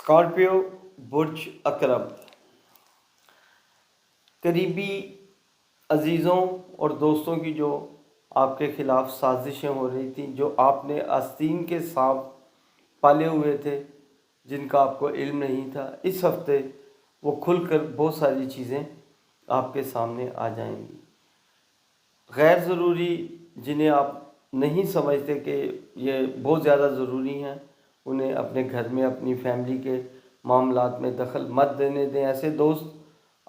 Scorpio برج اقرب، قریبی عزیزوں اور دوستوں کی جو آپ کے خلاف سازشیں ہو رہی تھیں، جو آپ نے آستین کے سانپ پالے ہوئے تھے جن کا آپ کو علم نہیں تھا، اس ہفتے وہ کھل کر بہت ساری چیزیں آپ کے سامنے آ جائیں گی۔ غیر ضروری جنہیں آپ نہیں سمجھتے کہ یہ بہت زیادہ ضروری ہیں، انہیں اپنے گھر میں اپنی فیملی کے معاملات میں دخل مت دینے دیں۔ ایسے دوست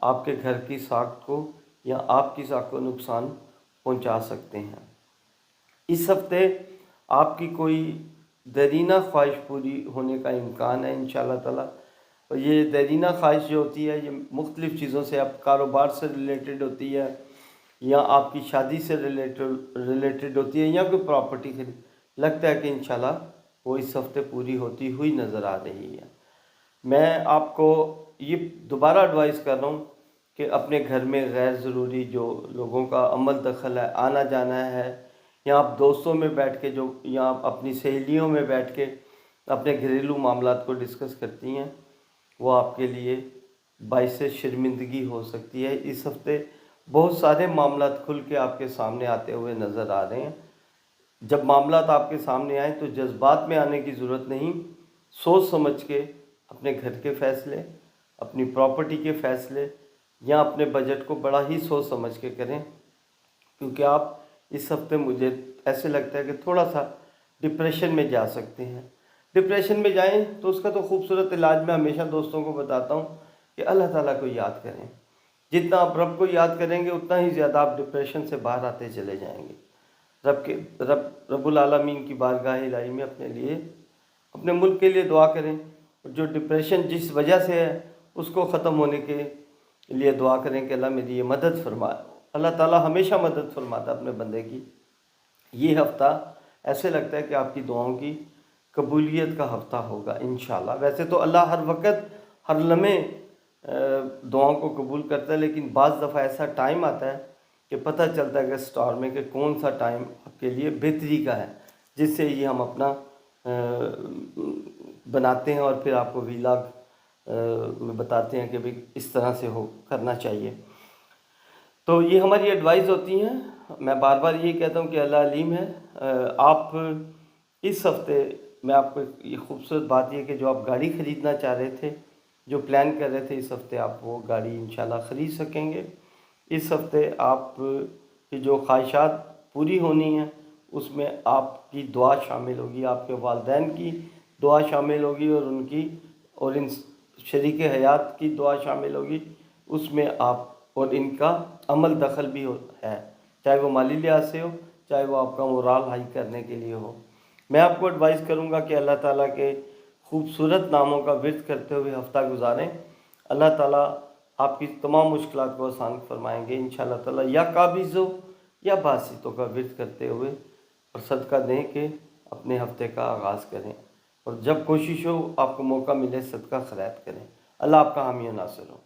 آپ کے گھر کی ساکھ کو یا آپ کی ساکھ کو نقصان پہنچا سکتے ہیں۔ اس ہفتے آپ کی کوئی دیرینہ خواہش پوری ہونے کا امکان ہے انشاءاللہ تعالیٰ، اور یہ دیرینہ خواہش جو ہوتی ہے یہ مختلف چیزوں سے، آپ کاروبار سے ریلیٹڈ ہوتی ہے یا آپ کی شادی سے ریلیٹڈ ہوتی ہے یا کوئی پراپرٹی سے لگتا ہے کہ انشاءاللہ وہ اس ہفتے پوری ہوتی ہوئی نظر آ رہی ہے۔ میں آپ کو یہ دوبارہ ایڈوائز کر رہا ہوں کہ اپنے گھر میں غیر ضروری جو لوگوں کا عمل دخل ہے، آنا جانا ہے، یا آپ دوستوں میں بیٹھ کے یا آپ اپنی سہیلیوں میں بیٹھ کے اپنے گھریلو معاملات کو ڈسکس کرتی ہیں، وہ آپ کے لیے باعث شرمندگی ہو سکتی ہے۔ اس ہفتے بہت سارے معاملات کھل کے آپ کے سامنے آتے ہوئے نظر آ رہے ہیں۔ جب معاملات آپ کے سامنے آئیں تو جذبات میں آنے کی ضرورت نہیں، سوچ سمجھ کے اپنے گھر کے فیصلے، اپنی پراپرٹی کے فیصلے یا اپنے بجٹ کو بڑا ہی سوچ سمجھ کے کریں، کیونکہ آپ اس ہفتے مجھے ایسے لگتا ہے کہ تھوڑا سا ڈپریشن میں جا سکتے ہیں۔ ڈپریشن میں جائیں تو اس کا تو خوبصورت علاج میں ہمیشہ دوستوں کو بتاتا ہوں کہ اللہ تعالیٰ کو یاد کریں۔ جتنا آپ رب کو یاد کریں گے اتنا ہی زیادہ آپ ڈپریشن سے باہر آتے چلے جائیں گے۔ رب العالمین کی بارگاہ الہی میں اپنے لیے، اپنے ملک کے لیے دعا کریں، جو ڈپریشن جس وجہ سے ہے اس کو ختم ہونے کے لیے دعا کریں کہ اللہ میری یہ مدد فرمائے۔ اللہ تعالیٰ ہمیشہ مدد فرماتا ہے اپنے بندے کی۔ یہ ہفتہ ایسے لگتا ہے کہ آپ کی دعاؤں کی قبولیت کا ہفتہ ہوگا انشاءاللہ۔ ویسے تو اللہ ہر وقت ہر لمحے دعاؤں کو قبول کرتا ہے، لیکن بعض دفعہ ایسا ٹائم آتا ہے کہ پتہ چلتا ہے کہ سٹار میں کہ کون سا ٹائم آپ کے لیے بہتری کا ہے، جس سے یہ ہم اپنا بناتے ہیں اور پھر آپ کو ویلاگ میں بتاتے ہیں کہ بھئی اس طرح سے کرنا چاہیے۔ تو یہ ہماری ایڈوائز ہوتی ہیں۔ میں بار بار یہی کہتا ہوں کہ اللہ علیم ہے۔ آپ اس ہفتے میں آپ کو یہ خوبصورت بات یہ کہ جو آپ گاڑی خریدنا چاہ رہے تھے، جو پلان کر رہے تھے، اس ہفتے آپ وہ گاڑی انشاءاللہ خرید سکیں گے۔ اس ہفتے آپ کی جو خواہشات پوری ہونی ہیں اس میں آپ کی دعا شامل ہوگی، آپ کے والدین کی دعا شامل ہوگی اور ان شریک حیات کی دعا شامل ہوگی۔ اس میں آپ اور ان کا عمل دخل بھی ہے، چاہے وہ مالی لحاظ سے ہو، چاہے وہ آپ کا مورال ہائی کرنے کے لیے ہو۔ میں آپ کو ایڈوائز کروں گا کہ اللہ تعالیٰ کے خوبصورت ناموں کا ورد کرتے ہوئے ہفتہ گزاریں۔ اللہ تعالیٰ آپ کی تمام مشکلات کو آسان فرمائیں گے انشاءاللہ تعالیٰ، یا قابضوں یا باسطوں کا ورد کرتے ہوئے، اور صدقہ دیں کہ اپنے ہفتے کا آغاز کریں، اور جب کوشش ہو آپ کو موقع ملے صدقہ خیرات کریں۔ اللہ آپ کا حامی و ناصر ہو۔